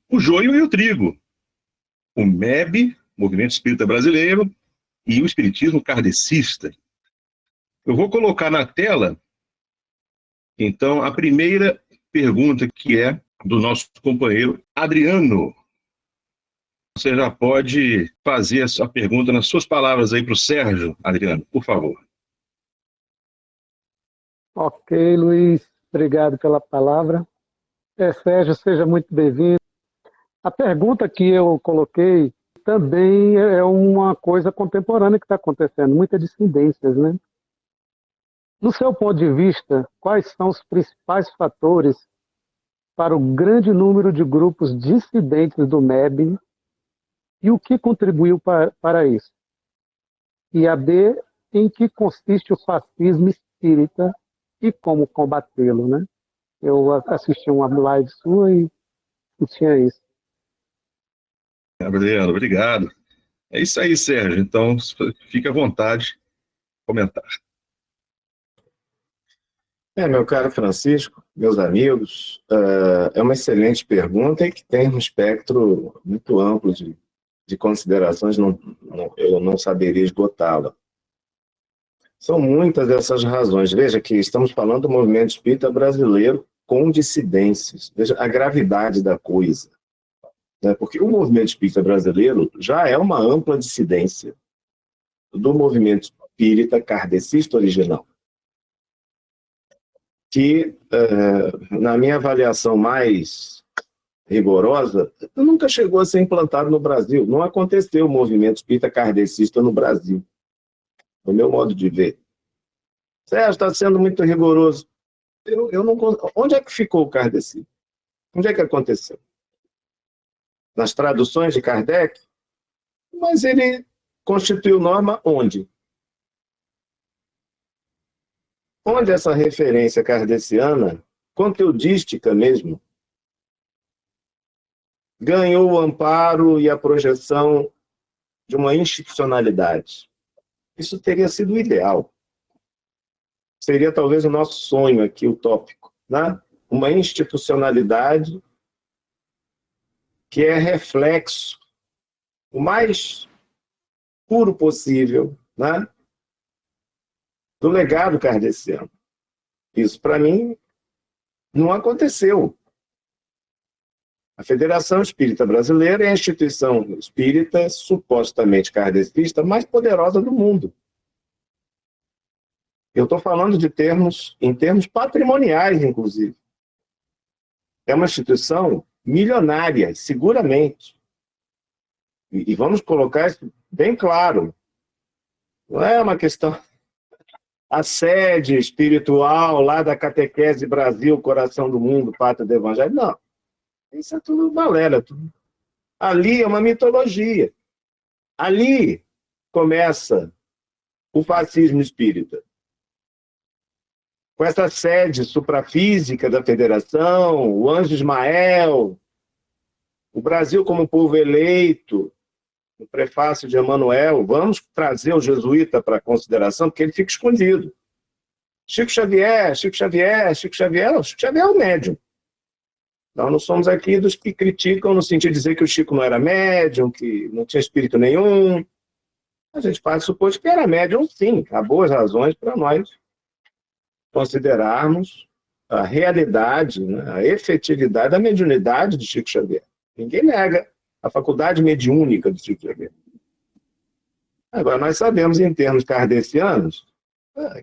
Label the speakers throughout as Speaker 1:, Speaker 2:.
Speaker 1: o joio e o trigo, o MEB, Movimento Espírita Brasileiro, e o Espiritismo Kardecista. Eu vou colocar na tela, então, a primeira pergunta, que é do nosso companheiro Adriano. Você já pode fazer a sua pergunta nas suas palavras aí para o Sérgio, Adriano, por favor.
Speaker 2: Ok, Luiz, obrigado pela palavra. Sérgio, seja muito bem-vindo. A pergunta que eu coloquei também é uma coisa contemporânea que está acontecendo, muitas dissidências, né? Do seu ponto de vista, quais são os principais fatores para o grande número de grupos dissidentes do MEB e o que contribuiu para isso? E a B, em que consiste o fascismo espírita e como combatê-lo, né? Eu assisti uma live sua e tinha isso.
Speaker 1: Adriano, obrigado. É isso aí, Sérgio. Então, fique à vontade de comentar.
Speaker 3: Meu caro Francisco, meus amigos, é uma excelente pergunta e que tem um espectro muito amplo de considerações, eu não saberia esgotá-la. São muitas essas razões. Veja que estamos falando do movimento espírita brasileiro com dissidências. Veja a gravidade da coisa. Né? Porque o movimento espírita brasileiro já é uma ampla dissidência do movimento espírita kardecista original, que, na minha avaliação mais rigorosa, nunca chegou a ser implantado no Brasil. Não aconteceu o movimento espírita kardecista no Brasil, no meu modo de ver. Sérgio, está sendo muito rigoroso. Eu não. Onde é que ficou o kardecismo? Onde é que aconteceu? Nas traduções de Kardec? Mas ele constituiu norma onde? Onde essa referência kardeciana, conteudística mesmo, ganhou o amparo e a projeção de uma institucionalidade? Isso teria sido o ideal. Seria talvez o nosso sonho aqui, utópico, né? Uma institucionalidade que é reflexo o mais puro possível, né, do legado kardeciano. Isso, para mim, não aconteceu. A Federação Espírita Brasileira é a instituição espírita supostamente kardecista mais poderosa do mundo. Eu estou falando em termos patrimoniais, inclusive. É uma instituição milionária, seguramente. E vamos colocar isso bem claro. Não é uma questão... A sede espiritual lá da Catequese Brasil, Coração do Mundo, Pátria do Evangelho, não. Isso é tudo balela. Tudo. Ali é uma mitologia. Ali começa o fascismo espírita. Com essa sede suprafísica da Federação, o Anjo Ismael, o Brasil como povo eleito, no prefácio de Emmanuel, vamos trazer o jesuíta para consideração, porque ele fica escondido. Chico Xavier é o médium. Nós não somos aqui dos que criticam no sentido de dizer que o Chico não era médium, que não tinha espírito nenhum. A gente pode supor que era médium, sim. Há boas razões para nós considerarmos a realidade, né, a efetividade da mediunidade de Chico Xavier. Ninguém nega a faculdade mediúnica do Chico Xavier. Agora, nós sabemos, em termos kardecianos,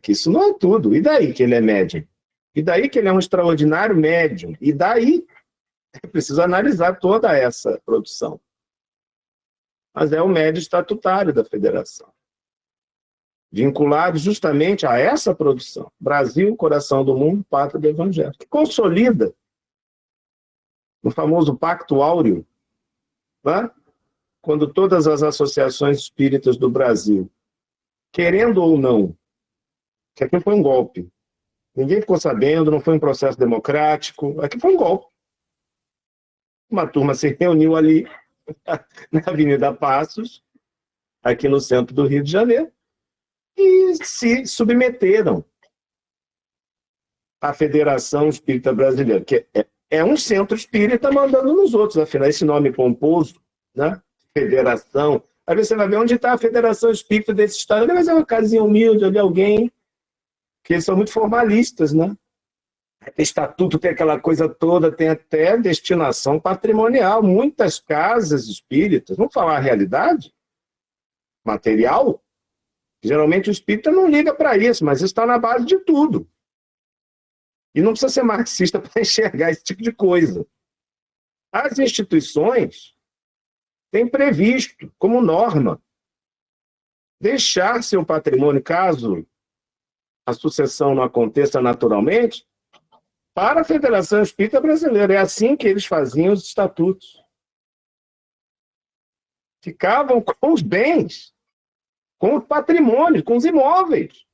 Speaker 3: que isso não é tudo. E daí que ele é médium? E daí que ele é um extraordinário médium? E daí é preciso analisar toda essa produção. Mas é o médium estatutário da Federação, vinculado justamente a essa produção. Brasil, Coração do Mundo, Pátria do Evangelho. Que consolida o famoso Pacto Áureo, né? Quando todas as associações espíritas do Brasil, querendo ou não, que aqui foi um golpe, ninguém ficou sabendo, não foi um processo democrático, aqui foi um golpe. Uma turma se reuniu ali, na Avenida Passos, aqui no centro do Rio de Janeiro, e se submeteram à Federação Espírita Brasileira, que é um centro espírita mandando nos outros. Afinal, esse nome pomposo, né? Federação. Às vezes você vai ver onde está a Federação Espírita desse estado. Mas é uma casinha humilde de alguém, que eles são muito formalistas, né? Tem estatuto, tem aquela coisa toda, tem até destinação patrimonial. Muitas casas espíritas, vamos falar a realidade material, geralmente o espírita não liga para isso, mas isso está na base de tudo. E não precisa ser marxista para enxergar esse tipo de coisa. As instituições têm previsto, como norma, deixar seu patrimônio, caso a sucessão não aconteça naturalmente, para a Federação Espírita Brasileira. É assim que eles faziam os estatutos. Ficavam com os bens, com o patrimônio, com os imóveis.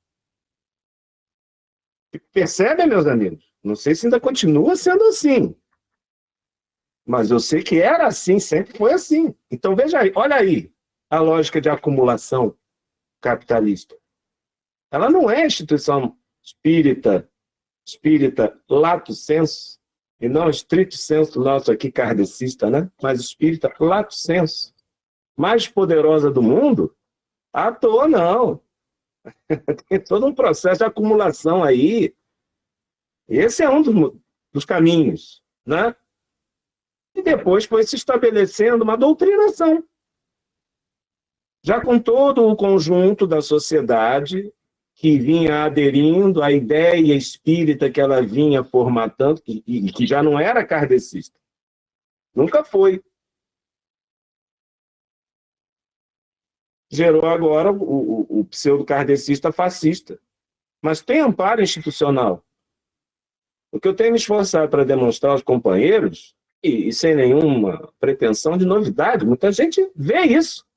Speaker 3: Percebem, meus amigos? Não sei se ainda continua sendo assim. Mas eu sei que era assim, sempre foi assim. Então, veja aí, olha aí a lógica de acumulação capitalista. Ela não é instituição espírita lato sensu, e não estrito senso nosso aqui kardecista, né? Mas espírita lato sensu, mais poderosa do mundo, à toa não. Tem todo um processo de acumulação aí. Esse é um dos caminhos, né? E depois foi se estabelecendo uma doutrinação, já com todo o conjunto da sociedade que vinha aderindo à ideia espírita que ela vinha formatando, e que já não era kardecista. Nunca foi. Gerou agora o pseudo-kardecista fascista. Mas tem amparo institucional. O que eu tenho me esforçado para demonstrar aos companheiros, e sem nenhuma pretensão de novidade, muita gente vê isso.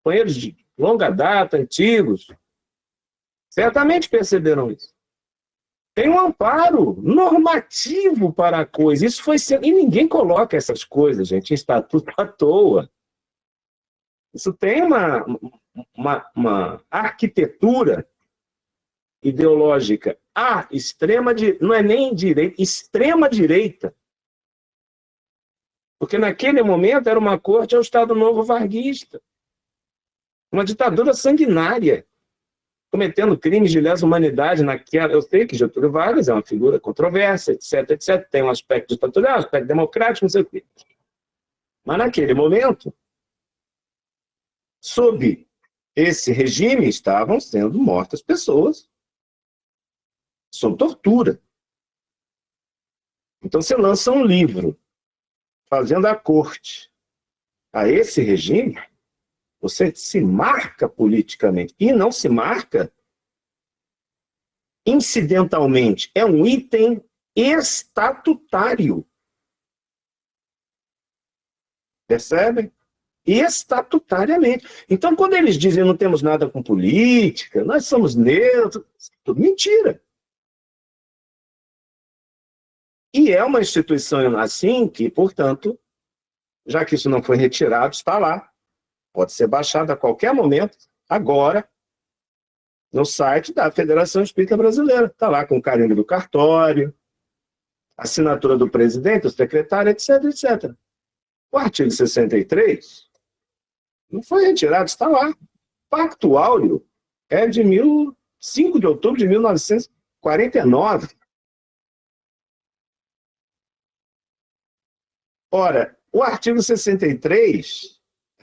Speaker 3: Companheiros de longa data, antigos, certamente perceberam isso. Tem um amparo normativo para a coisa. Isso foi sendo... E ninguém coloca essas coisas, gente, em estatuto à toa. Isso tem uma arquitetura ideológica não é nem direita, extrema direita. Porque naquele momento era uma corte ao Estado Novo varguista. Uma ditadura sanguinária, cometendo crimes de lesa humanidade naquela... Eu sei que Getúlio Vargas é uma figura controversa, etc, etc. Tem um aspecto ditatorial, um aspecto democrático, não sei o quê. Mas naquele momento, sob esse regime, estavam sendo mortas pessoas sob tortura. Então você lança um livro fazendo a corte a esse regime, você se marca politicamente. E não se marca incidentalmente. É um item estatutário. Percebem? Estatutariamente. Então, quando eles dizem não temos nada com política, nós somos neutros, tudo mentira. E é uma instituição assim que, portanto, já que isso não foi retirado, está lá. Pode ser baixado a qualquer momento, agora, no site da Federação Espírita Brasileira. Está lá com o carimbo do cartório, assinatura do presidente, do secretário, etc, etc. O artigo 63 não foi retirado, está lá. Pacto Áureo é de 5 de outubro de 1949. Ora, o artigo 63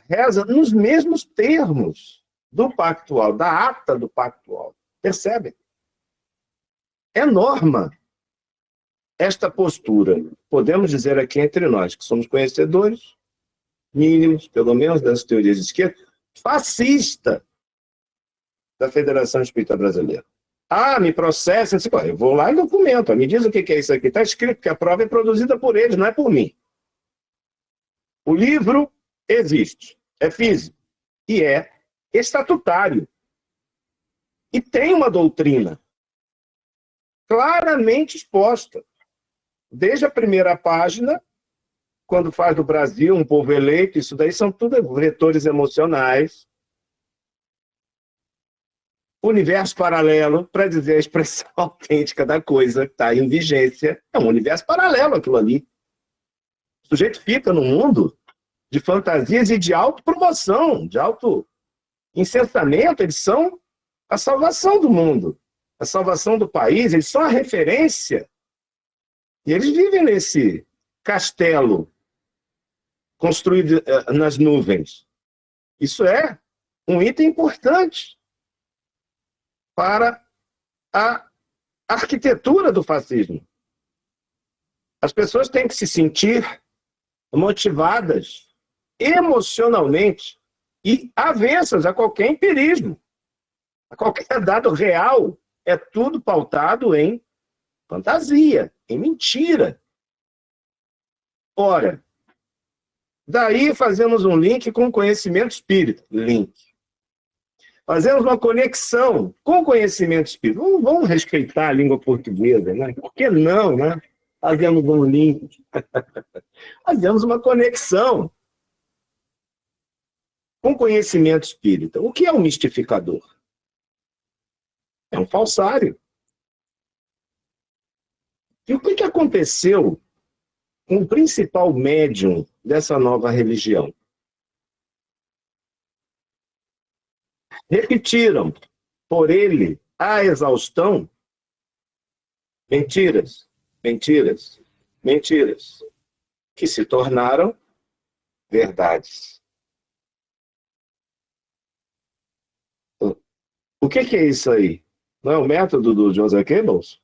Speaker 3: reza nos mesmos termos do Pacto Áureo, da ata do Pacto Áureo. Percebem? É norma esta postura. Podemos dizer aqui entre nós, que somos conhecedores mínimos, pelo menos das teorias de esquerda, fascista da Federação Espírita Brasileira. Ah, me processem. Eu vou lá e documento. Me diz o que é isso aqui. Está escrito que a prova é produzida por eles, não é por mim. O livro existe, é físico e é estatutário. E tem uma doutrina claramente exposta. Desde a primeira página, quando faz do Brasil um povo eleito, isso daí são tudo vetores emocionais. universo paralelo, para dizer a expressão autêntica da coisa que está em vigência, é um universo paralelo aquilo ali. O sujeito fica num mundo de fantasias e de autopromoção, de auto-incensamento. Eles são a salvação do mundo, a salvação do país, eles são a referência. E eles vivem nesse castelo construído nas nuvens. Isso é um item importante para a arquitetura do fascismo. As pessoas têm que se sentir motivadas emocionalmente e avessas a qualquer empirismo, a qualquer dado real. É tudo pautado em fantasia, em mentira. Ora, daí fazemos um link com o conhecimento espírita. Fazemos uma conexão com o conhecimento espírita. Vamos respeitar a língua portuguesa, né? Por que não, né? Fazemos um link. Fazemos uma conexão com o conhecimento espírita. O que é um mistificador? É um falsário. E o que aconteceu com o principal médium dessa nova religião? Repetiram por ele a exaustão mentiras, mentiras, mentiras, que se tornaram verdades. O que é isso aí? Não é o método do Joseph Goebbels?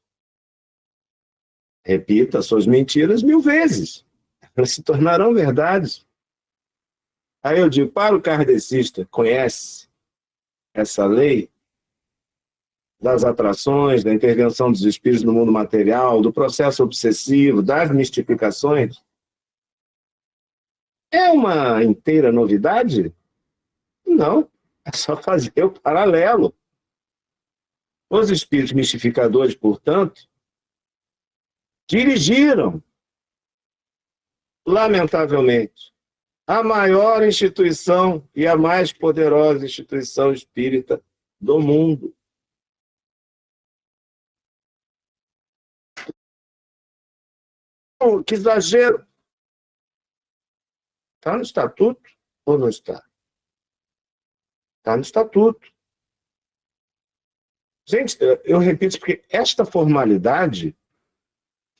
Speaker 3: Repita suas mentiras 1000 vezes. Elas se tornarão verdades. Aí eu digo, para o kardecista, conhece essa lei das atrações, da intervenção dos espíritos no mundo material, do processo obsessivo, das mistificações? É uma inteira novidade? Não. É só fazer o paralelo. Os espíritos mistificadores, portanto, dirigiram, lamentavelmente, a maior instituição e a mais poderosa instituição espírita do mundo. Que exagero! Está no estatuto ou não está? Está no estatuto. Gente, eu repito, porque esta formalidade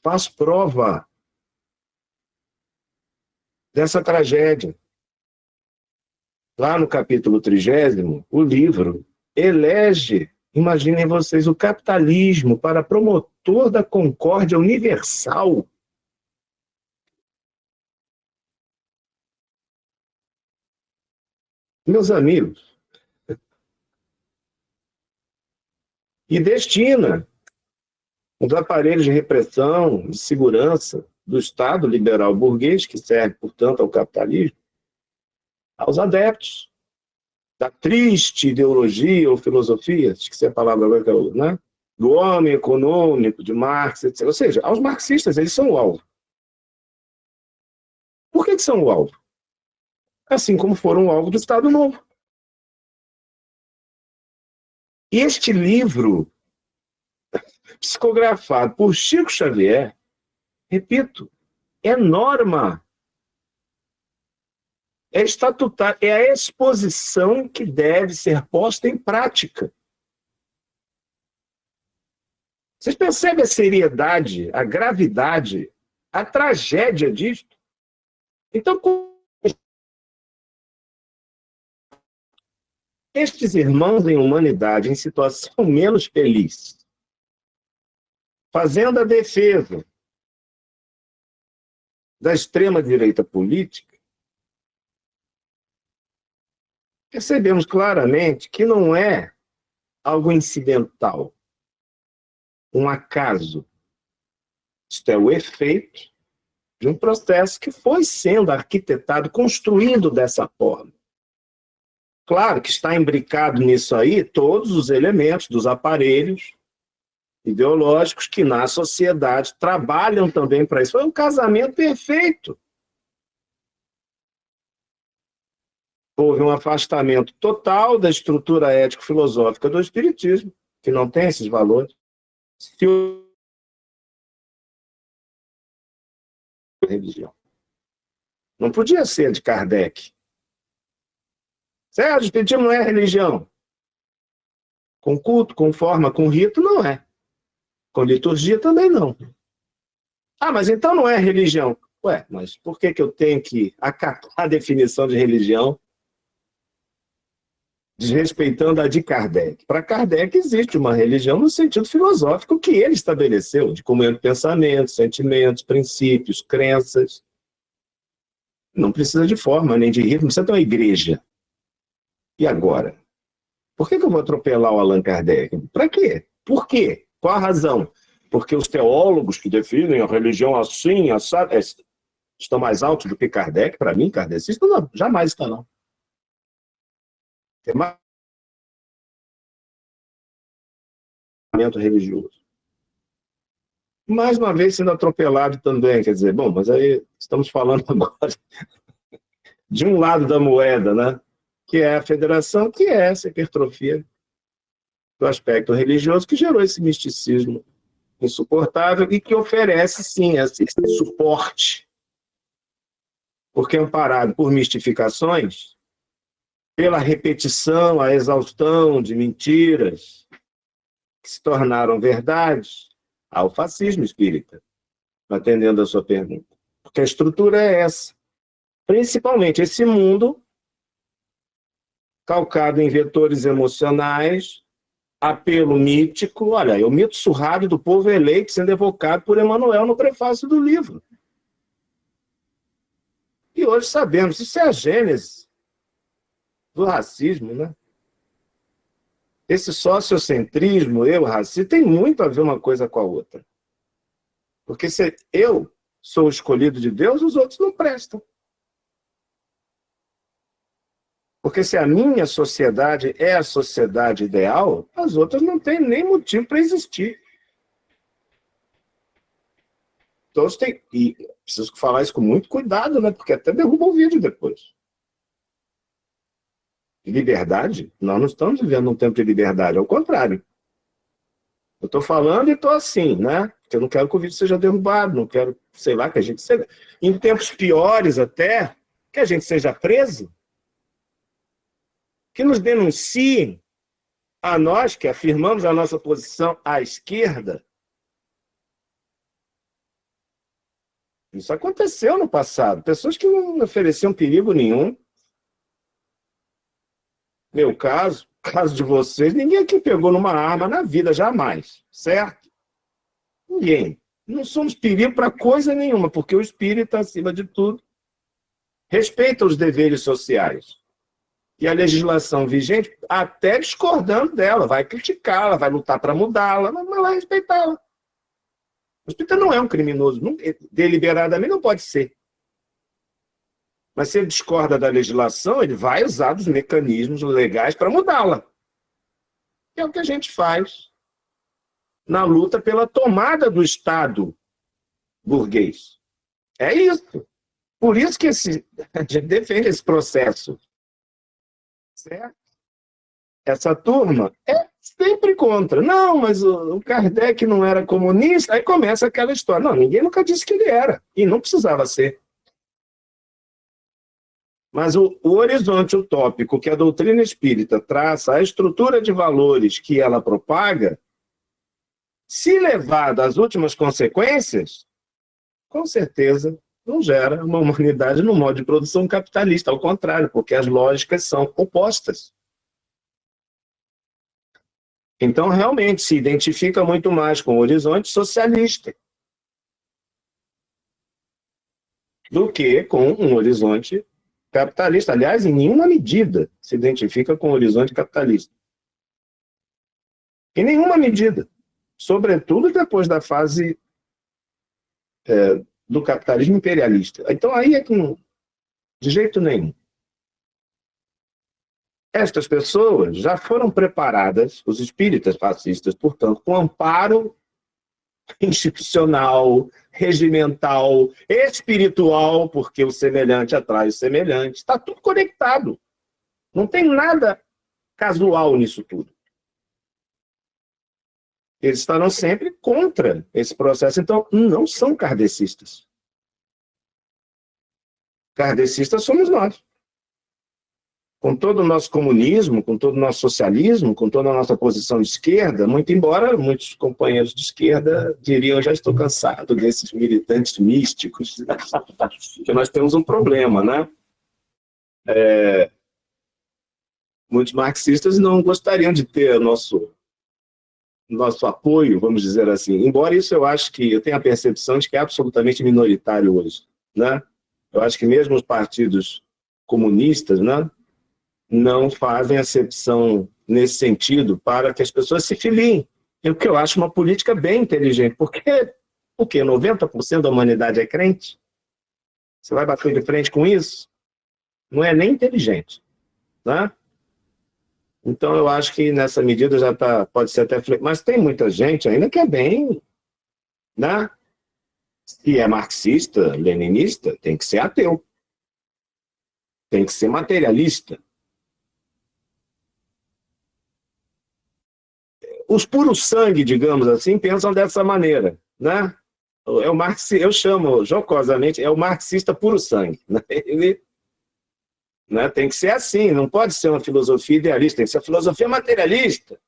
Speaker 3: faz prova dessa tragédia. Lá no capítulo 30º, o livro elege, imaginem vocês, o capitalismo para promotor da concórdia universal. Meus amigos, e destina os aparelhos de repressão, de segurança do Estado liberal burguês, que serve, portanto, ao capitalismo, aos adeptos da triste ideologia ou filosofia, acho que é a palavra agora, né? Do homem econômico, de Marx, etc. Ou seja, aos marxistas, eles são o alvo. Por que são o alvo? Assim como foram o alvo do Estado Novo. E este livro, psicografado por Chico Xavier, repito, é norma, é estatutário, é a exposição que deve ser posta em prática. Vocês percebem a seriedade, a gravidade, a tragédia disto? Então, estes irmãos em humanidade, em situação menos feliz, fazendo a defesa da extrema-direita política, percebemos claramente que não é algo incidental, um acaso. Isto é o efeito de um processo que foi sendo arquitetado, construído dessa forma. Claro que está imbricado nisso aí todos os elementos dos aparelhos ideológicos que na sociedade trabalham também para isso. Foi um casamento perfeito. houve um afastamento total da estrutura ético-filosófica do espiritismo, que não tem esses valores. Se religião. Não podia ser de Kardec. Certo? O espiritismo não é religião. Com culto, com forma, com rito, não é. Com liturgia também não. Ah, mas então não é religião. Ué, mas por que eu tenho que acatar a definição de religião desrespeitando a de Kardec? Para Kardec existe uma religião no sentido filosófico que ele estabeleceu, de comunhão de pensamentos, sentimentos, princípios, crenças. Não precisa de forma, nem de rito, não precisa ter uma igreja. E agora? Por que eu vou atropelar o Allan Kardec? Para quê? Por quê? Qual a razão? Porque os teólogos que definem a religião assim, assado, estão mais altos do que Kardec? Para mim, kardecista, não, jamais está, não. É mais religioso. Mais uma vez sendo atropelado também, quer dizer, bom, mas aí estamos falando agora de um lado da moeda, né? Que é a federação, que é essa hipertrofia do aspecto religioso que gerou esse misticismo insuportável e que oferece, sim, esse suporte, porque amparado por mistificações, pela repetição, a exaustão de mentiras que se tornaram verdades, ao fascismo espírita, atendendo a sua pergunta. Porque a estrutura é essa. Principalmente esse mundo calcado em vetores emocionais, apelo mítico. Olha, é o mito surrado do povo eleito sendo evocado por Emmanuel no prefácio do livro. E hoje sabemos, isso é a gênese do racismo, né? Esse sociocentrismo, racismo, tem muito a ver uma coisa com a outra. Porque se eu sou o escolhido de Deus, os outros não prestam. Porque se a minha sociedade é a sociedade ideal, as outras não têm nem motivo para existir. Todos têm. E preciso falar isso com muito cuidado, né? Porque até derruba o vídeo depois. Liberdade? Nós não estamos vivendo um tempo de liberdade, ao contrário. Eu estou falando e estou assim, né? Porque eu não quero que o vídeo seja derrubado, não quero, sei lá, que a gente seja. Em tempos piores até, que a gente seja preso. Que nos denunciem a nós, que afirmamos a nossa posição à esquerda. Isso aconteceu no passado. Pessoas que não ofereciam perigo nenhum. Meu caso de vocês, ninguém aqui pegou numa arma na vida, jamais. Certo? Ninguém. Não somos perigo para coisa nenhuma, porque o espírito, acima de tudo, respeita os deveres sociais. E a legislação vigente, até discordando dela, vai criticá-la, vai lutar para mudá-la, mas vai respeitá-la. O espírita não é um criminoso, deliberadamente não pode ser. Mas se ele discorda da legislação, ele vai usar dos mecanismos legais para mudá-la. É o que a gente faz na luta pela tomada do Estado burguês. É isso. Por isso que a gente defende esse processo. Certo? Essa turma é sempre contra. Não, mas o Kardec não era comunista. Aí começa aquela história. Não, ninguém nunca disse que ele era. E não precisava ser. Mas o horizonte utópico que a doutrina espírita traça, a estrutura de valores que ela propaga, se levada às últimas consequências, com certeza não gera uma humanidade no modo de produção capitalista, ao contrário, porque as lógicas são opostas. Então, realmente, se identifica muito mais com o horizonte socialista do que com um horizonte capitalista. Aliás, em nenhuma medida se identifica com o horizonte capitalista. Em nenhuma medida. Sobretudo depois da fase do capitalismo imperialista. Então, aí é que não, de jeito nenhum. Estas pessoas já foram preparadas, os espíritas fascistas, portanto, com amparo institucional, regimental, espiritual, porque o semelhante atrai o semelhante. Está tudo conectado. Não tem nada casual nisso tudo. Eles estarão sempre contra esse processo, então não são kardecistas. Kardecistas somos nós. Com todo o nosso comunismo, com todo o nosso socialismo, com toda a nossa posição de esquerda, muito embora muitos companheiros de esquerda diriam, já estou cansado desses militantes místicos, que nós temos um problema, né? Muitos marxistas não gostariam de ter nosso apoio, vamos dizer assim. Embora isso eu acho que, eu tenho a percepção de que é absolutamente minoritário hoje, né? Eu acho que mesmo os partidos comunistas, né, não fazem acepção nesse sentido para que as pessoas se filiem. O que eu acho uma política bem inteligente, porque o quê? 90% da humanidade é crente? Você vai bater de frente com isso? Não é nem inteligente, né? Então, eu acho que nessa medida já pode ser até... Mas tem muita gente ainda que é bem, né? Se é marxista, leninista, tem que ser ateu. Tem que ser materialista. Os puros sangue, digamos assim, pensam dessa maneira, né? Eu chamo jocosamente, é o marxista puro sangue, né? Ele, né, tem que ser assim, não pode ser uma filosofia idealista, tem que ser uma filosofia materialista.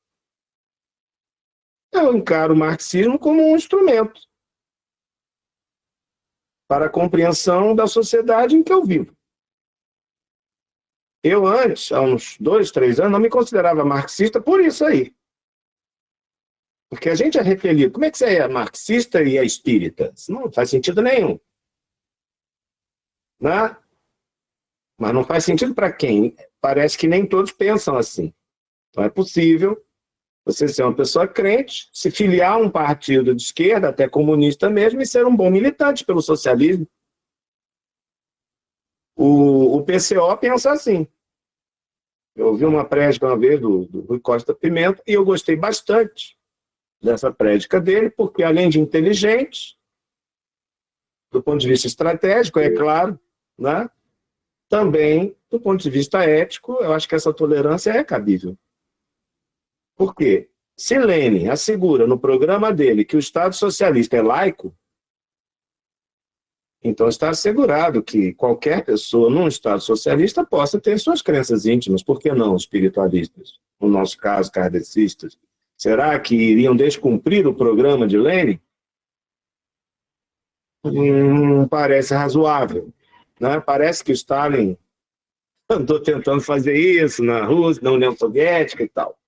Speaker 3: Eu encaro o marxismo como um instrumento para a compreensão da sociedade em que eu vivo. Eu antes, há uns 2, 3 anos, não me considerava marxista por isso aí. Porque a gente é repelido. Como é que você é marxista e é espírita? Isso não faz sentido nenhum. Né? Mas não faz sentido para quem? Parece que nem todos pensam assim. Então é possível você ser uma pessoa crente, se filiar a um partido de esquerda, até comunista mesmo, e ser um bom militante pelo socialismo. O PCO pensa assim. Eu ouvi uma prédica uma vez do Rui Costa Pimenta e eu gostei bastante dessa prédica dele, porque além de inteligente, do ponto de vista estratégico, é claro, né? Também, do ponto de vista ético, eu acho que essa tolerância é cabível. Por quê? Se Lenin assegura no programa dele que o Estado socialista é laico, então está assegurado que qualquer pessoa num Estado socialista possa ter suas crenças íntimas, por que não espiritualistas? No nosso caso, kardecistas. Será que iriam descumprir o programa de Lenin? Parece razoável. Né? Parece que o Stalin andou tentando fazer isso na Rússia, na União Soviética e tal.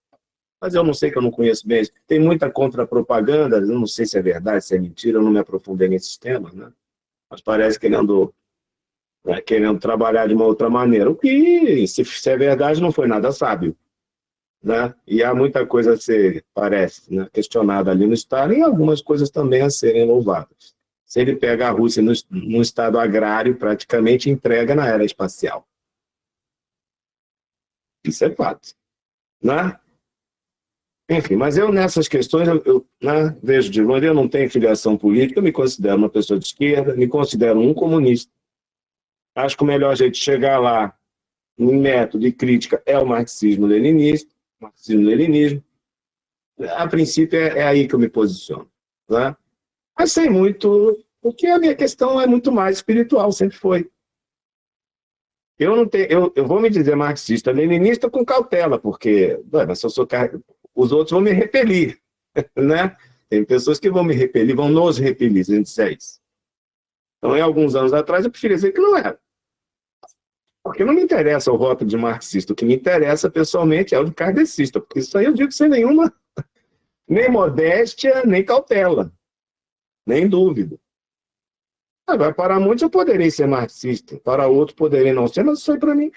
Speaker 3: Mas eu não sei, que eu não conheço bem. Tem muita contra-propaganda, eu não sei se é verdade, se é mentira, eu não me aprofundei nesses temas, né? Mas parece que ele andou, né, querendo trabalhar de uma outra maneira. O que, se é verdade, não foi nada sábio. Né? E há muita coisa a ser, parece, né, questionada ali no Stalin, e algumas coisas também a serem louvadas. Se ele pega a Rússia num estado agrário, praticamente entrega na era espacial. Isso é fato. Né? Enfim, mas eu nessas questões, né, vejo de longe, eu não tenho filiação política, eu me considero uma pessoa de esquerda, me considero um comunista. Acho que o melhor jeito de chegar lá, em método de crítica, é o marxismo-leninismo. Marxismo-leninismo. A princípio, é aí que eu me posiciono. Né? Mas sem muito, porque a minha questão é muito mais espiritual, sempre foi. Eu vou me dizer marxista-leninista com cautela, porque mas se eu sou os outros vão me repelir, né? Tem pessoas que vão me repelir, vão nos repelir, se a gente disser isso. Então, em alguns anos atrás, eu preferia dizer que não era. Porque não me interessa o voto de marxista, o que me interessa pessoalmente é o de kardecista, porque isso aí eu digo sem nenhuma, nem modéstia, nem cautela, nem dúvida. Agora, para muitos eu poderei ser marxista, para outros poderei não ser, mas isso foi para mim.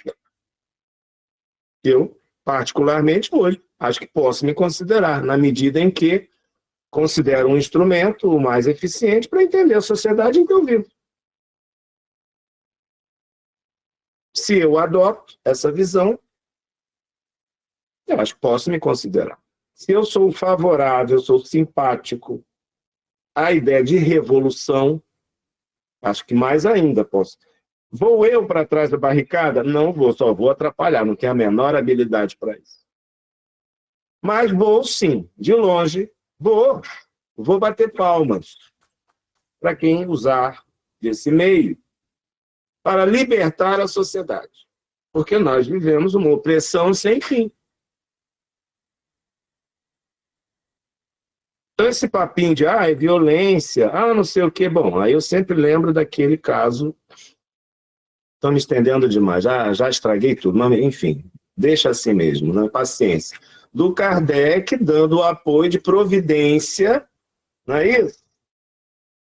Speaker 3: Eu, particularmente hoje, acho que posso me considerar, na medida em que considero um instrumento o mais eficiente para entender a sociedade em que eu vivo. Se eu adoto essa visão, eu acho que posso me considerar. Se eu sou favorável, eu sou simpático à ideia de revolução, acho que mais ainda posso. Vou eu para trás da barricada? Não vou, só vou atrapalhar, não tenho a menor habilidade para isso. Mas vou sim, de longe, vou bater palmas para quem usar desse meio para libertar a sociedade. Porque nós vivemos uma opressão sem fim. Então, esse papinho de, é violência, não sei o quê. Bom, aí eu sempre lembro daquele caso. Estou me estendendo demais, já estraguei tudo, mas, enfim, deixa assim mesmo, né? Paciência. Do Kardec dando o apoio de providência, não é isso?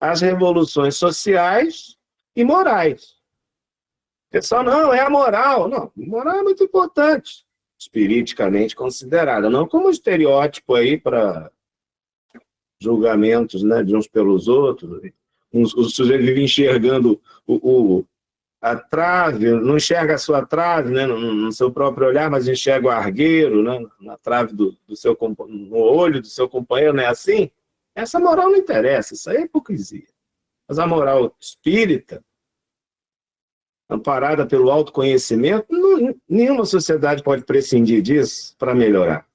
Speaker 3: Às revoluções sociais e morais. O pessoal, não, é a moral. Não, moral é muito importante, espiriticamente considerada, não como estereótipo aí para julgamentos, né, de uns pelos outros. O sujeito vive enxergando a trave, não enxerga a sua trave, né, no seu próprio olhar, mas enxerga o argueiro, né, na trave no olho do seu companheiro, não é assim? Essa moral não interessa, isso aí é hipocrisia. Mas a moral espírita, amparada pelo autoconhecimento, nenhuma sociedade pode prescindir disso para melhorar.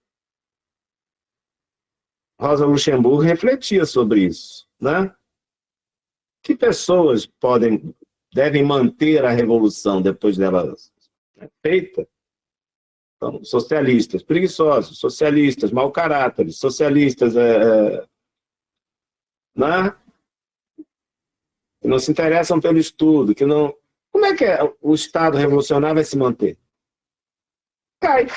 Speaker 3: Rosa Luxemburgo refletia sobre isso, né? Que pessoas devem manter a revolução depois dela feita? Então, socialistas preguiçosos, socialistas mau caráteres, socialistas né? Que não se interessam pelo estudo, que não... Como é que o Estado revolucionário vai se manter? Cai.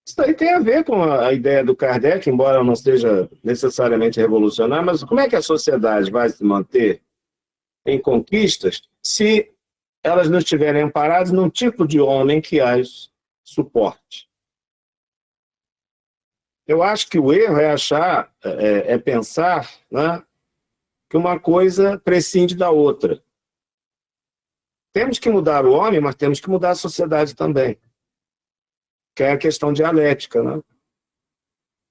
Speaker 3: Isso aí tem a ver com a ideia do Kardec, embora não seja necessariamente revolucionário, mas como é que a sociedade vai se manter em conquistas se elas não estiverem amparadas num tipo de homem que as suporte? Eu acho que o erro é pensar, né, que uma coisa prescinde da outra. Temos que mudar o homem, mas temos que mudar a sociedade também. Que é a questão dialética, né?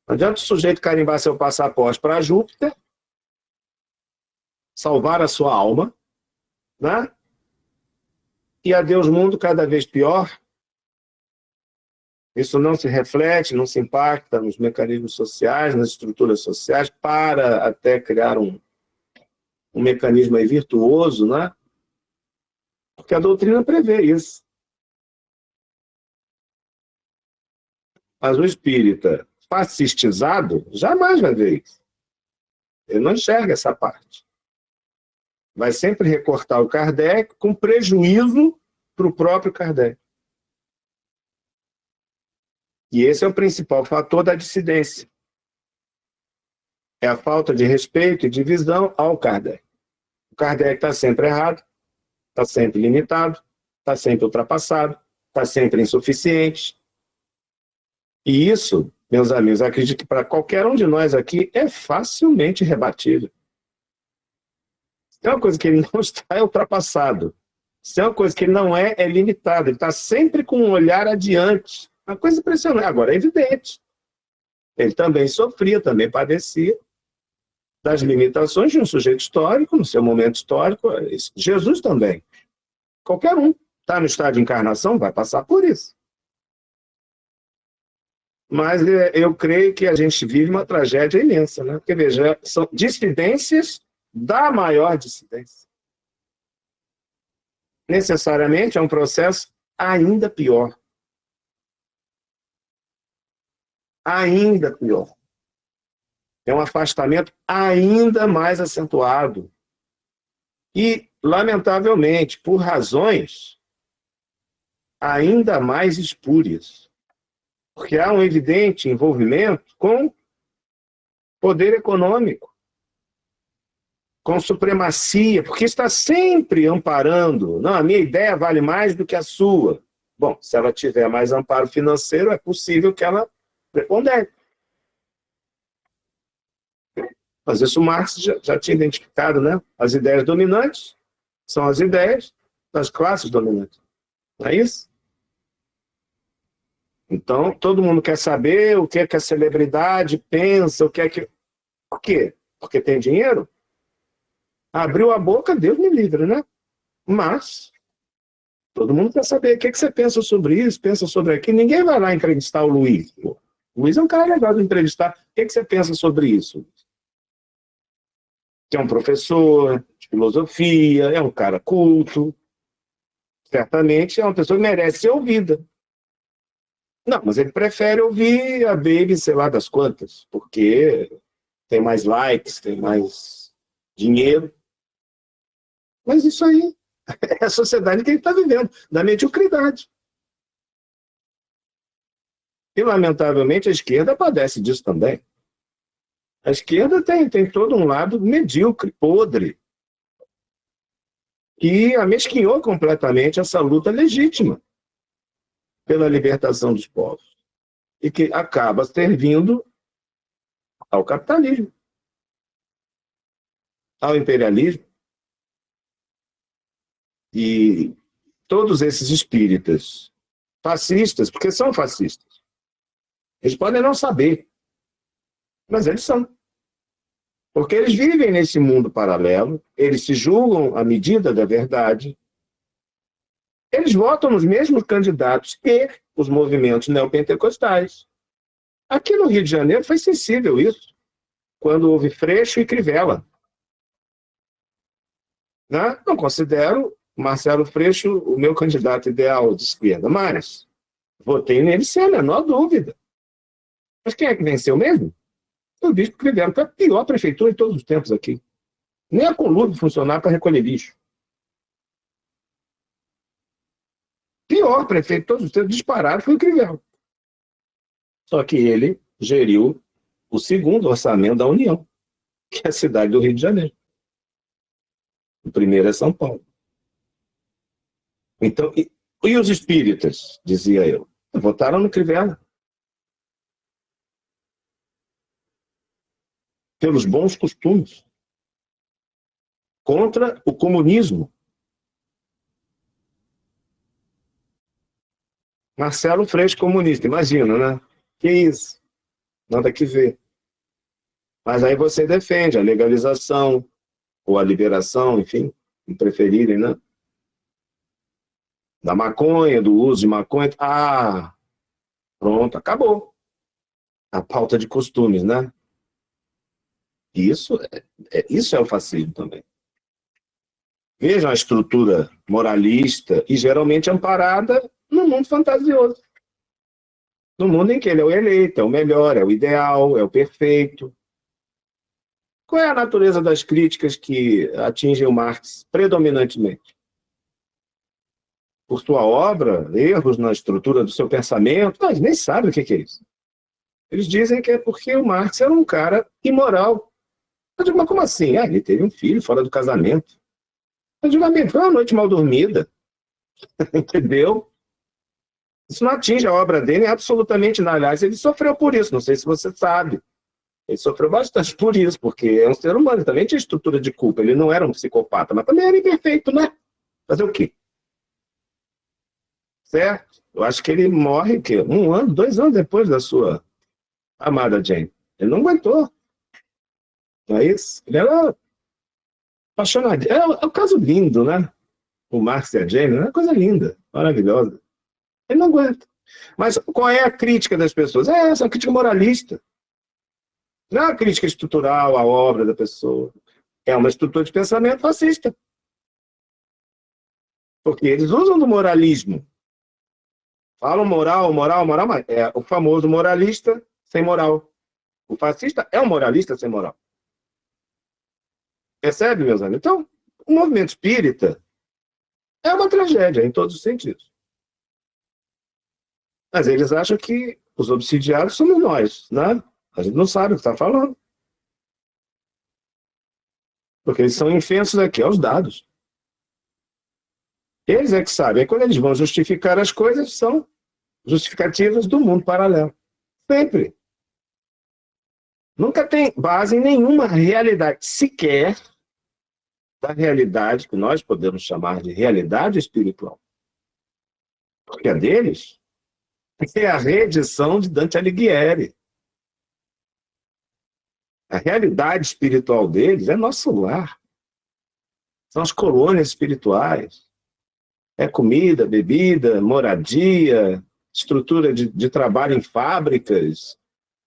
Speaker 3: Não adianta o sujeito carimbar seu passaporte para Júpiter, salvar a sua alma, né? E adeus mundo cada vez pior. Isso não se reflete, não se impacta nos mecanismos sociais, nas estruturas sociais, para até criar um mecanismo aí virtuoso, né? Porque a doutrina prevê isso. Mas o espírita fascistizado jamais vai ver isso. Ele não enxerga essa parte. Vai sempre recortar o Kardec com prejuízo para o próprio Kardec. E esse é o principal fator da dissidência. É a falta de respeito e de visão ao Kardec. O Kardec está sempre errado, está sempre limitado, está sempre ultrapassado, está sempre insuficiente. E isso, meus amigos, acredito que para qualquer um de nós aqui é facilmente rebatível. Se tem uma coisa que ele não está, é ultrapassado. Se tem uma coisa que ele não é limitado. Ele está sempre com um olhar adiante. Uma coisa impressionante. Agora, é evidente. Ele também sofria, também padecia das limitações de um sujeito histórico, no seu momento histórico. Jesus também. Qualquer um está no estado de encarnação, vai passar por isso. Mas eu creio que a gente vive uma tragédia imensa, né? Porque, veja, são dissidências da maior dissidência. Necessariamente é um processo ainda pior. Ainda pior. É um afastamento ainda mais acentuado. E, lamentavelmente, por razões ainda mais espúrias. Porque há um evidente envolvimento com poder econômico, com supremacia, porque está sempre amparando. Não, a minha ideia vale mais do que a sua. Bom, se ela tiver mais amparo financeiro, é possível que ela prepondere. Mas isso o Marx já tinha identificado, né? As ideias dominantes são as ideias das classes dominantes. Não é isso? Então, todo mundo quer saber o que é que a celebridade pensa, o que é que... Por quê? Porque tem dinheiro? Abriu a boca, Deus me livre, né? Mas todo mundo quer saber o que você pensa sobre isso, pensa sobre aquilo. Ninguém vai lá entrevistar o Luiz. Pô. O Luiz é um cara legal de entrevistar. O que você pensa sobre isso? Que é um professor de filosofia, é um cara culto. Certamente é uma pessoa que merece ser ouvida. Não, mas ele prefere ouvir a Baby, sei lá das quantas, porque tem mais likes, tem mais dinheiro. Mas isso aí é a sociedade que ele está vivendo, da mediocridade. E, lamentavelmente, a esquerda padece disso também. A esquerda tem todo um lado medíocre, podre, que amesquinhou completamente essa luta legítima pela libertação dos povos e que acaba servindo ao capitalismo, ao imperialismo. E todos esses espíritas fascistas, porque são fascistas, eles podem não saber, mas eles são. Porque eles vivem nesse mundo paralelo, eles se julgam à medida da verdade, eles votam nos mesmos candidatos que os movimentos neopentecostais. Aqui no Rio de Janeiro foi sensível isso, quando houve Freixo e Crivella. Né? Não considero Marcelo Freixo o meu candidato ideal de esquerda, mas votei nele sem a menor dúvida. Mas quem é que venceu mesmo? O Bispo Crivella, que é a pior prefeitura de todos os tempos aqui. Nem a Conlube funcionar para recolher lixo. Pior prefeito de todos os tempos, disparado, foi o Crivella. Só que ele geriu o segundo orçamento da União, que é a cidade do Rio de Janeiro. O primeiro é São Paulo. Então, e os espíritas, dizia eu, votaram no Crivella. Pelos bons costumes. Contra o comunismo. Marcelo Freixo comunista, imagina, né? Que isso? Nada que ver. Mas aí você defende a legalização, ou a liberação, enfim, se preferirem, né? Da maconha, do uso de maconha. Ah, pronto, acabou. A pauta de costumes, né? Isso é o fascismo também. Vejam a estrutura moralista e geralmente amparada no mundo fantasioso. No mundo em que ele é o eleito, é o melhor, é o ideal, é o perfeito. Qual é a natureza das críticas que atingem o Marx predominantemente? Por sua obra, erros na estrutura do seu pensamento, mas nem sabem o que é isso. Eles dizem que é porque o Marx era um cara imoral. Eu digo, mas como assim? Ele teve um filho fora do casamento. Eu digo, foi uma noite mal dormida. Entendeu? Isso não atinge a obra dele absolutamente nada. Aliás, ele sofreu por isso, não sei se você sabe. Ele sofreu bastante por isso, porque é um ser humano, também tinha estrutura de culpa. Ele não era um psicopata, mas também era imperfeito, né? Fazer o quê? Certo? Eu acho que ele morre, 1 ano, 2 anos depois da sua amada Jane. Ele não aguentou. Não é isso? Ele era apaixonado. É um caso lindo, né? O Marx e a Jane, é uma coisa linda, maravilhosa. Ele não aguenta. Mas qual é a crítica das pessoas? É essa, a crítica moralista. Não é uma crítica estrutural à obra da pessoa. É uma estrutura de pensamento fascista. Porque eles usam do moralismo. Falam moral, mas é o famoso moralista sem moral. O fascista é um moralista sem moral. Percebe, meus amigos? Então, o movimento espírita é uma tragédia em todos os sentidos. Mas eles acham que os obsidiados somos nós, né? A gente não sabe o que está falando. Porque eles são infensos aqui aos dados. Eles é que sabem. Aí quando eles vão justificar as coisas, são justificativas do mundo paralelo. Sempre. Nunca tem base em nenhuma realidade, sequer da realidade que nós podemos chamar de realidade espiritual. Porque a deles é a reedição de Dante Alighieri. A realidade espiritual deles é nosso lar. São as colônias espirituais. É comida, bebida, moradia, estrutura de trabalho em fábricas,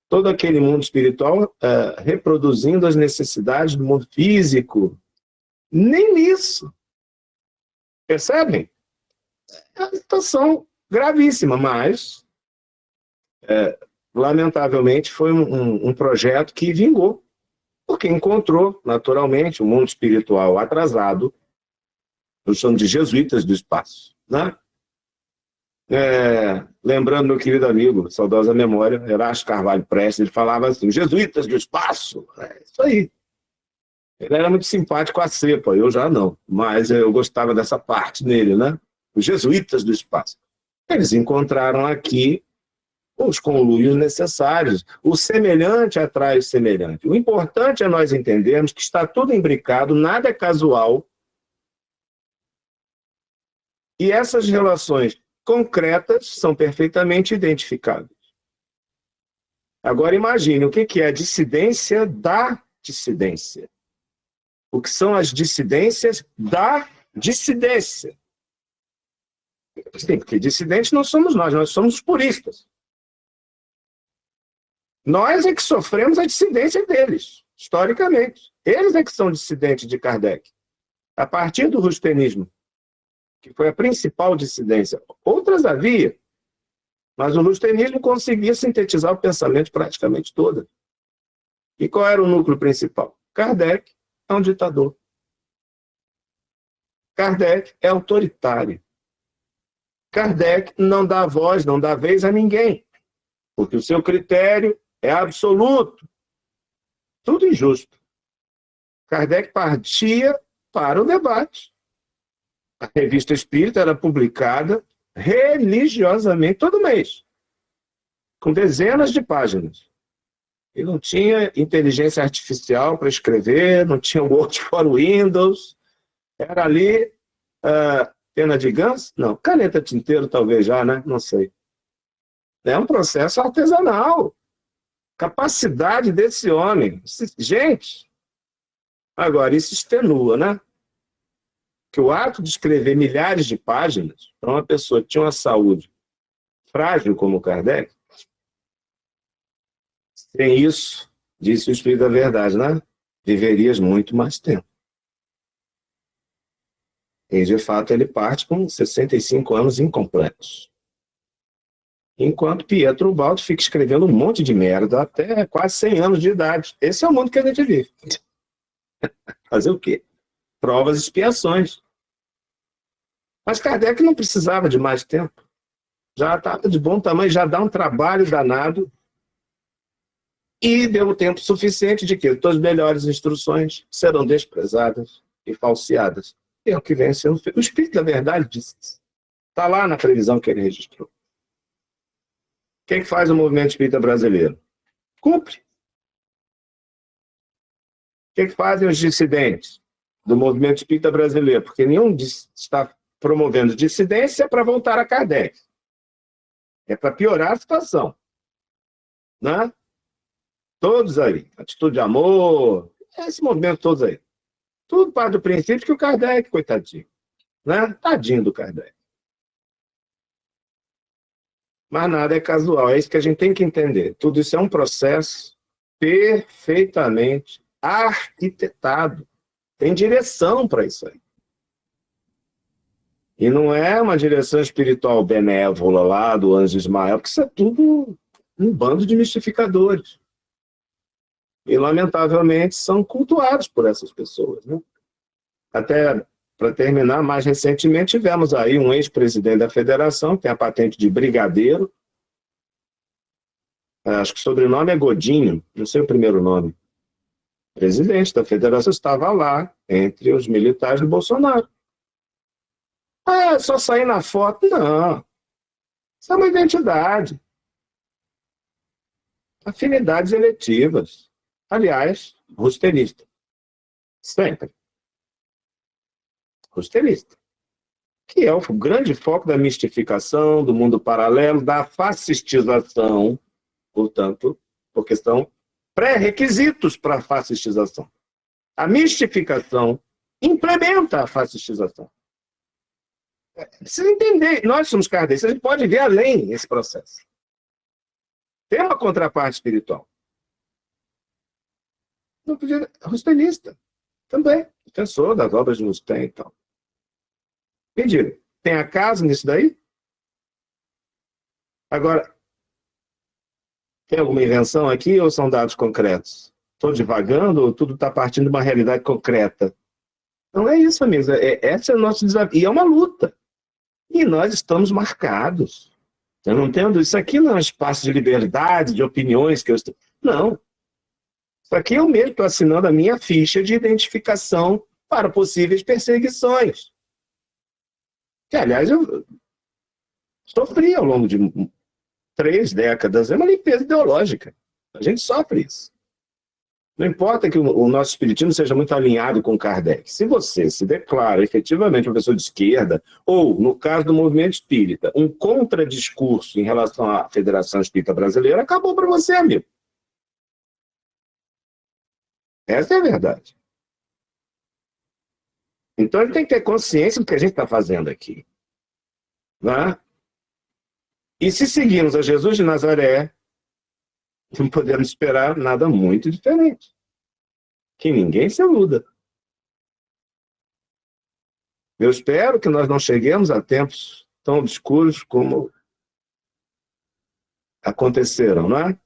Speaker 3: todo aquele mundo espiritual reproduzindo as necessidades do mundo físico. Nem nisso. Percebem? É uma situação gravíssima, mas, lamentavelmente, foi um projeto que vingou, porque encontrou, naturalmente, o mundo espiritual atrasado, nós chamamos de jesuítas do espaço, né? Lembrando meu querido amigo, saudosa memória, Erasto Carvalho Prestes, ele falava assim, jesuítas do espaço, isso aí. Ele era muito simpático à cepa, eu já não, mas eu gostava dessa parte nele, né? Os jesuítas do espaço. Eles encontraram aqui os conluios necessários. O semelhante atrai o semelhante. O importante é nós entendermos que está tudo imbricado, nada é casual. E essas relações concretas são perfeitamente identificáveis. Agora imagine o que é a dissidência da dissidência. O que são as dissidências da dissidência. Sim, porque dissidentes não somos nós somos os puristas. Nós é que sofremos a dissidência deles, historicamente. Eles é que são dissidentes de Kardec. A partir do rustenismo, que foi a principal dissidência. Outras havia, mas o rustenismo conseguia sintetizar o pensamento praticamente todo. E qual era o núcleo principal? Kardec é um ditador. Kardec é autoritário. Kardec não dá voz, não dá vez a ninguém, porque o seu critério é absoluto. Tudo injusto. Kardec partia para o debate. A revista Espírita era publicada religiosamente todo mês, com dezenas de páginas. E não tinha inteligência artificial para escrever, não tinha Word for Windows. Era ali, pena de ganso? Não, caneta tinteiro talvez já, né? Não sei. É um processo artesanal. Capacidade desse homem. Gente, agora isso extenua, né? Que o ato de escrever milhares de páginas para uma pessoa que tinha uma saúde frágil como o Kardec, sem isso, disse o Espírito da Verdade, né? Viverias muito mais tempo. E, de fato, ele parte com 65 anos incompletos. Enquanto Pietro Baldi fica escrevendo um monte de merda até quase 100 anos de idade. Esse é o mundo que a gente vive. Fazer o quê? Provas e expiações. Mas Kardec não precisava de mais tempo. Já estava de bom tamanho, já dá um trabalho danado. E deu o tempo suficiente de que todas as melhores instruções serão desprezadas e falseadas. É o que vem sendo feito. O Espírito da Verdade disse isso. Está lá na previsão que ele registrou. O que faz o movimento espírita brasileiro? Cumpre. O que fazem os dissidentes do movimento espírita brasileiro? Porque nenhum está promovendo dissidência para voltar a Kardec. É para piorar a situação. Né? Todos aí. Atitude de amor, esse movimento todos aí. Tudo parte do princípio que o Kardec, coitadinho. Né? Tadinho do Kardec. Mas nada é casual, é isso que a gente tem que entender. Tudo isso é um processo perfeitamente arquitetado. Tem direção para isso aí. E não é uma direção espiritual benévola lá do Anjo Ismael, porque isso é tudo um bando de mistificadores. E, lamentavelmente, são cultuados por essas pessoas. Né? Até, para terminar, mais recentemente, tivemos aí um ex-presidente da federação, que tem a patente de brigadeiro. Acho que o sobrenome é Godinho, não sei o primeiro nome. O presidente da federação estava lá, entre os militares do Bolsonaro. É só sair na foto? Não. Isso é uma identidade. Afinidades eletivas. Aliás, rusterista. Sempre. Rusterista. Que é o grande foco da mistificação, do mundo paralelo, da fascistização, portanto, porque são pré-requisitos para a fascistização. A mistificação implementa a fascistização. Precisa entender, nós somos kardecistas, a gente pode ver além esse processo. Tem uma contraparte espiritual. Não podia, rustenista, também, defensor das obras de Rustem e tal. Me diga, tem acaso nisso daí? Agora, tem alguma invenção aqui ou são dados concretos? Estou divagando ou tudo está partindo de uma realidade concreta? Não é isso, amigos. Esse é o nosso desafio. E é uma luta. E nós estamos marcados. Eu não entendo. Isso aqui não é um espaço de liberdade, de opiniões que eu estou. Não. Isso aqui eu mesmo estou assinando a minha ficha de identificação para possíveis perseguições. Que, aliás, eu sofri ao longo de 3 décadas. É uma limpeza ideológica. A gente sofre isso. Não importa que o nosso espiritismo seja muito alinhado com Kardec. Se você se declara efetivamente uma pessoa de esquerda, ou, no caso do movimento espírita, um contradiscurso em relação à Federação Espírita Brasileira, acabou para você, amigo. Essa é a verdade. Então, a gente tem que ter consciência do que a gente está fazendo aqui. Né? E se seguirmos a Jesus de Nazaré, não podemos esperar nada muito diferente. Que ninguém se iluda. Eu espero que nós não cheguemos a tempos tão obscuros como aconteceram, não é?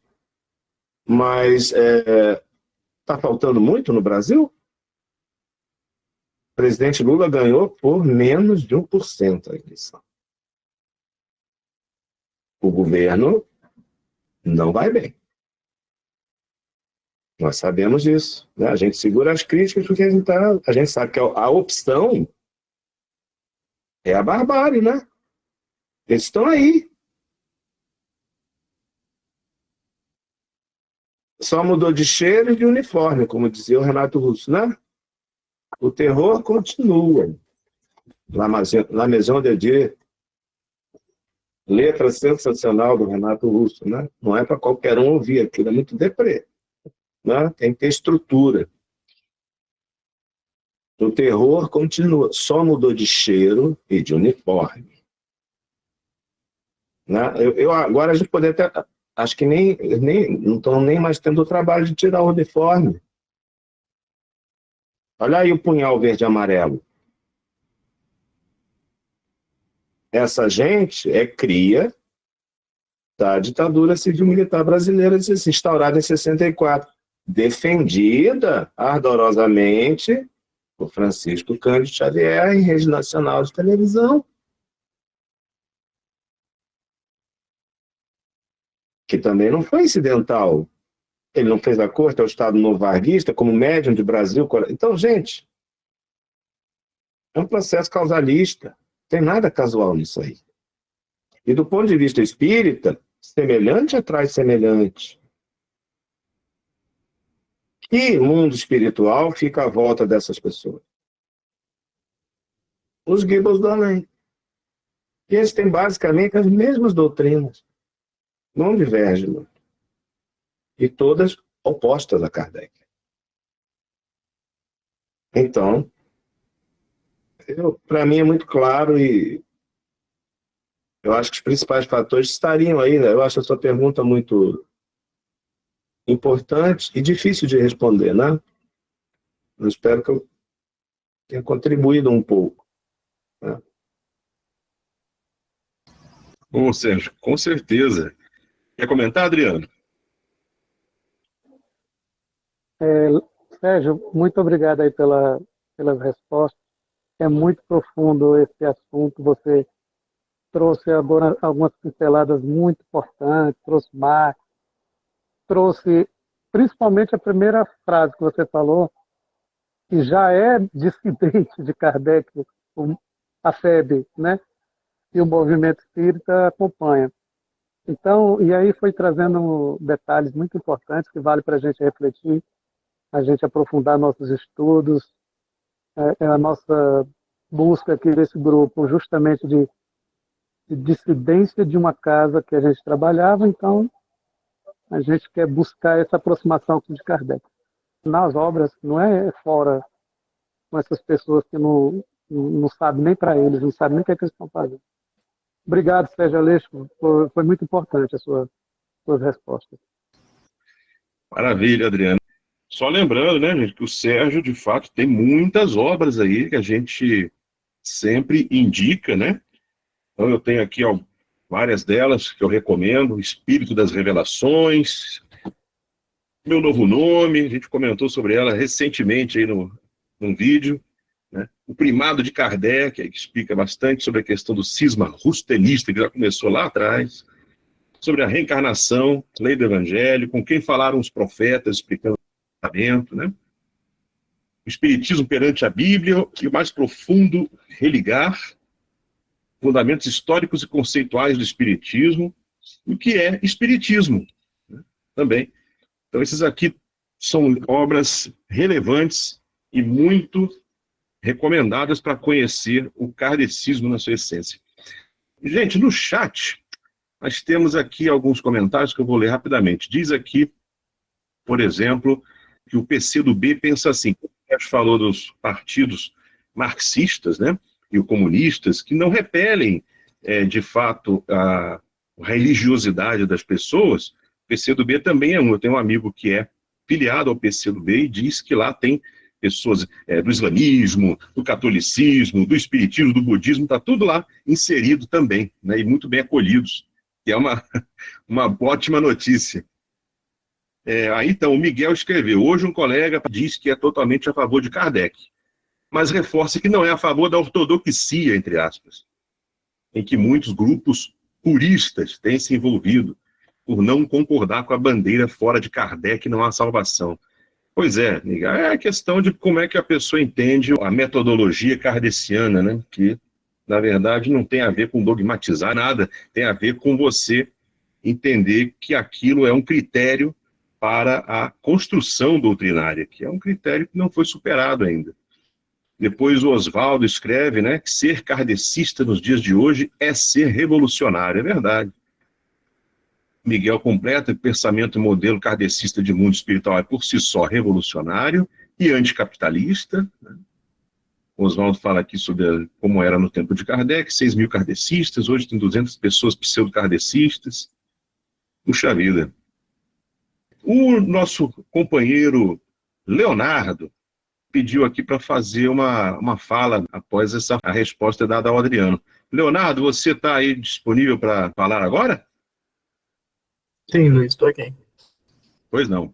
Speaker 3: Mas está faltando muito no Brasil? O presidente Lula ganhou por menos de 1% a eleição. O governo não vai bem. Nós sabemos disso. Né? A gente segura as críticas porque a gente sabe que a opção é a barbárie, né? Eles estão aí. Só mudou de cheiro e de uniforme, como dizia o Renato Russo, né? O terror continua. La Maison de Dieu. Letra sensacional do Renato Russo, né? Não é para qualquer um ouvir, aquilo é muito deprê. Né? Tem que ter estrutura. O terror continua, só mudou de cheiro e de uniforme. Né? Agora a gente poderia até. Acho que não estão nem mais tendo o trabalho de tirar o uniforme. Olha aí o punhal verde e amarelo. Essa gente é cria da ditadura civil-militar brasileira instaurada em 64. Defendida ardorosamente por Francisco Cândido Xavier em rede nacional de televisão. Que também não foi incidental. Ele não fez a corte ao Estado novo-varguista como médium de Brasil. Então, gente, é um processo causalista. Não tem nada casual nisso aí. E do ponto de vista espírita, semelhante atrai semelhante. Que mundo espiritual fica à volta dessas pessoas? Os Goebbels do além. E eles têm basicamente as mesmas doutrinas. Não divergem muito. E todas opostas a Kardec. Então, para mim é muito claro e eu acho que os principais fatores estariam aí. Né? Eu acho a sua pergunta muito importante e difícil de responder, né? Eu espero que eu tenha contribuído um pouco. Né?
Speaker 1: Bom, Sérgio, com certeza. Quer comentar, Adriano?
Speaker 2: Sérgio, muito obrigado aí pelas respostas. É muito profundo esse assunto. Você trouxe agora algumas pinceladas muito importantes, trouxe Marx, trouxe principalmente a primeira frase que você falou, que já é dissidente de Kardec, a FEB, né? E o movimento espírita acompanha. Então, e aí foi trazendo detalhes muito importantes que vale para a gente refletir, a gente aprofundar nossos estudos, a nossa busca aqui desse grupo justamente de dissidência de uma casa que a gente trabalhava, então a gente quer buscar essa aproximação de Kardec. Nas obras, não é fora com essas pessoas que não não sabe nem para eles, não sabe nem o que, é que eles estão fazendo. Obrigado, Sérgio Aleixo, foi muito importante as suas respostas.
Speaker 1: Maravilha, Adriano. Só lembrando, né, gente, que o Sérgio, de fato, tem muitas obras aí que a gente sempre indica, né? Então eu tenho aqui várias delas que eu recomendo: Espírito das Revelações, Meu Novo Nome, a gente comentou sobre ela recentemente aí num vídeo, né? O Primado de Kardec, que explica bastante sobre a questão do cisma rustelista, que já começou lá atrás, sobre a reencarnação, lei do Evangelho, com quem falaram os profetas, explicando o pensamento, né? O Espiritismo perante a Bíblia e o mais profundo religar, fundamentos históricos e conceituais do Espiritismo, e o que é Espiritismo, né? Também. Então, esses aqui são obras relevantes e muito recomendadas para conhecer o kardecismo na sua essência. Gente, no chat, nós temos aqui alguns comentários que eu vou ler rapidamente. Diz aqui, por exemplo, que o PCdoB pensa assim: o Sérgio falou dos partidos marxistas, né, e os comunistas, que não repelem, de fato, a religiosidade das pessoas. O PCdoB também é eu tenho um amigo que é filiado ao PCdoB e diz que lá tem pessoas do islamismo, do catolicismo, do espiritismo, do budismo, está tudo lá inserido também, né, e muito bem acolhidos, que é uma ótima notícia. Aí então, o Miguel escreveu: hoje um colega diz que é totalmente a favor de Kardec, mas reforça que não é a favor da ortodoxia, entre aspas, em que muitos grupos puristas têm se envolvido por não concordar com a bandeira fora de Kardec não há salvação. Pois é, Miguel, é a questão de como é que a pessoa entende a metodologia kardeciana, né? Que, na verdade, não tem a ver com dogmatizar nada, tem a ver com você entender que aquilo é um critério para a construção doutrinária, que é um critério que não foi superado ainda. Depois o Oswaldo escreve, né, que ser kardecista nos dias de hoje é ser revolucionário. É verdade. Miguel completa: o pensamento e modelo kardecista de mundo espiritual é por si só revolucionário e anticapitalista, né? Oswaldo fala aqui sobre como era no tempo de Kardec: 6.000 kardecistas, hoje tem 200 pessoas pseudo-kardecistas. Puxa vida. O nosso companheiro Leonardo pediu aqui para fazer uma fala após a resposta dada ao Adriano. Leonardo, você está aí disponível para falar agora?
Speaker 4: Sim, Luiz, estou aqui.
Speaker 1: Pois não.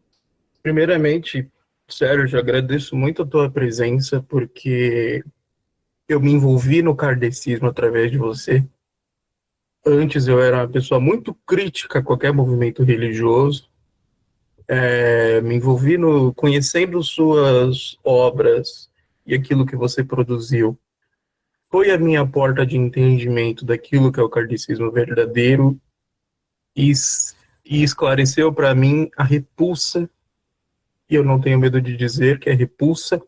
Speaker 4: Primeiramente, Sérgio, agradeço muito a tua presença, porque eu me envolvi no kardecismo através de você. Antes eu era uma pessoa muito crítica a qualquer movimento religioso. Me envolvi conhecendo suas obras e aquilo que você produziu. Foi a minha porta de entendimento daquilo que é o kardecismo verdadeiro e esclareceu para mim a repulsa, e eu não tenho medo de dizer que é repulsa,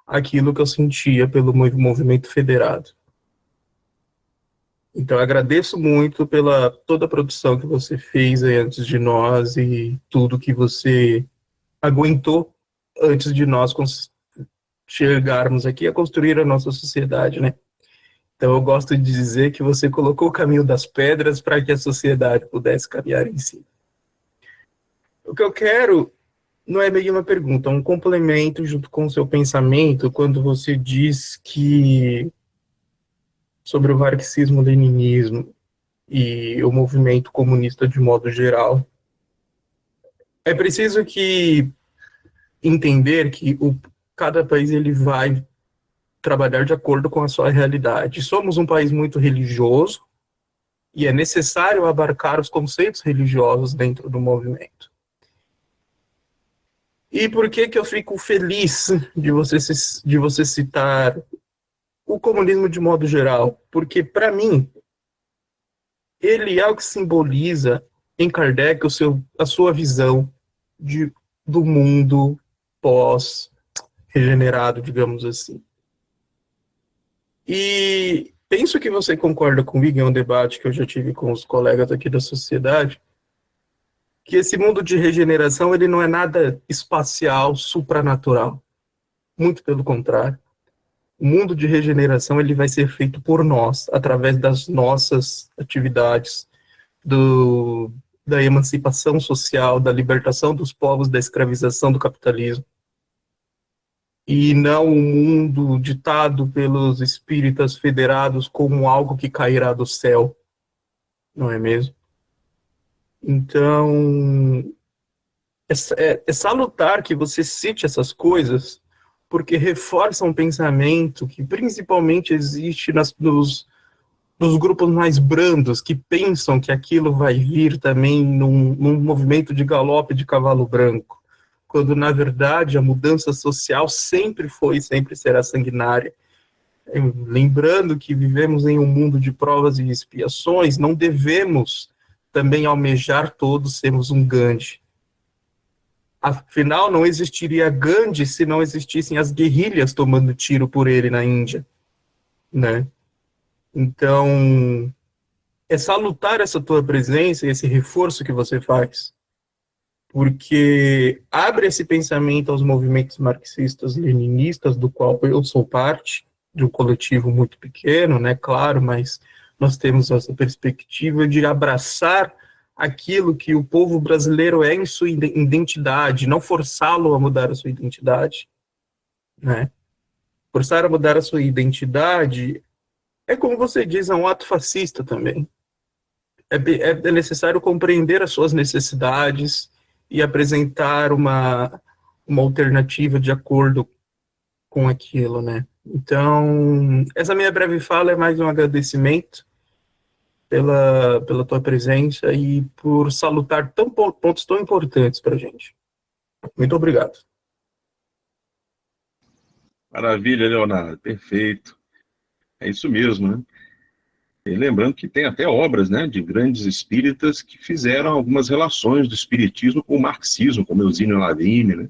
Speaker 4: aquilo que eu sentia pelo movimento federado. Então, eu agradeço muito pela toda a produção que você fez aí antes de nós e tudo que você aguentou antes de nós chegarmos aqui a construir a nossa sociedade, né? Então, eu gosto de dizer que você colocou o caminho das pedras para que a sociedade pudesse caminhar em si. O que eu quero não é meio uma pergunta, é um complemento junto com o seu pensamento, quando você diz que sobre o marxismo-leninismo e o movimento comunista de modo geral, é preciso entender que cada país ele vai trabalhar de acordo com a sua realidade. Somos um país muito religioso e é necessário abarcar os conceitos religiosos dentro do movimento. E por que eu fico feliz de você citar o comunismo de modo geral? Porque, para mim, ele é o que simboliza em Kardec a sua visão do mundo pós-regenerado, digamos assim. E penso que você concorda comigo, em um debate que eu já tive com os colegas aqui da sociedade, que esse mundo de regeneração ele não é nada espacial, supranatural. Muito pelo contrário. O mundo de regeneração ele vai ser feito por nós, através das nossas atividades, da emancipação social, da libertação dos povos da escravização do capitalismo. E não um mundo ditado pelos espíritas federados como algo que cairá do céu, não é mesmo? Então, é salutar que você cite essas coisas, porque reforçam um pensamento que principalmente existe nos grupos mais brandos, que pensam que aquilo vai vir também num movimento de galope de cavalo branco, quando, na verdade, a mudança social sempre foi e sempre será sanguinária. Lembrando que vivemos em um mundo de provas e expiações, não devemos também almejar todos sermos um Gandhi. Afinal, não existiria Gandhi se não existissem as guerrilhas tomando tiro por ele na Índia, né? Então, é salutar essa tua presença e esse reforço que você faz, porque abre esse pensamento aos movimentos marxistas-leninistas, do qual eu sou parte, de um coletivo muito pequeno, né, claro, mas nós temos essa perspectiva de abraçar aquilo que o povo brasileiro é em sua identidade, não forçá-lo a mudar a sua identidade, né? Forçar a mudar a sua identidade é, como você diz, é um ato fascista também. É necessário compreender as suas necessidades e apresentar uma alternativa de acordo com aquilo, né? Então, essa minha breve fala é mais um agradecimento pela tua presença e por salutar pontos tão importantes para a gente. Muito obrigado.
Speaker 1: Maravilha, Leonardo, perfeito. É isso mesmo, né? E lembrando que tem até obras, né, de grandes espíritas que fizeram algumas relações do espiritismo com o marxismo, como Eusínio Lavigne, né?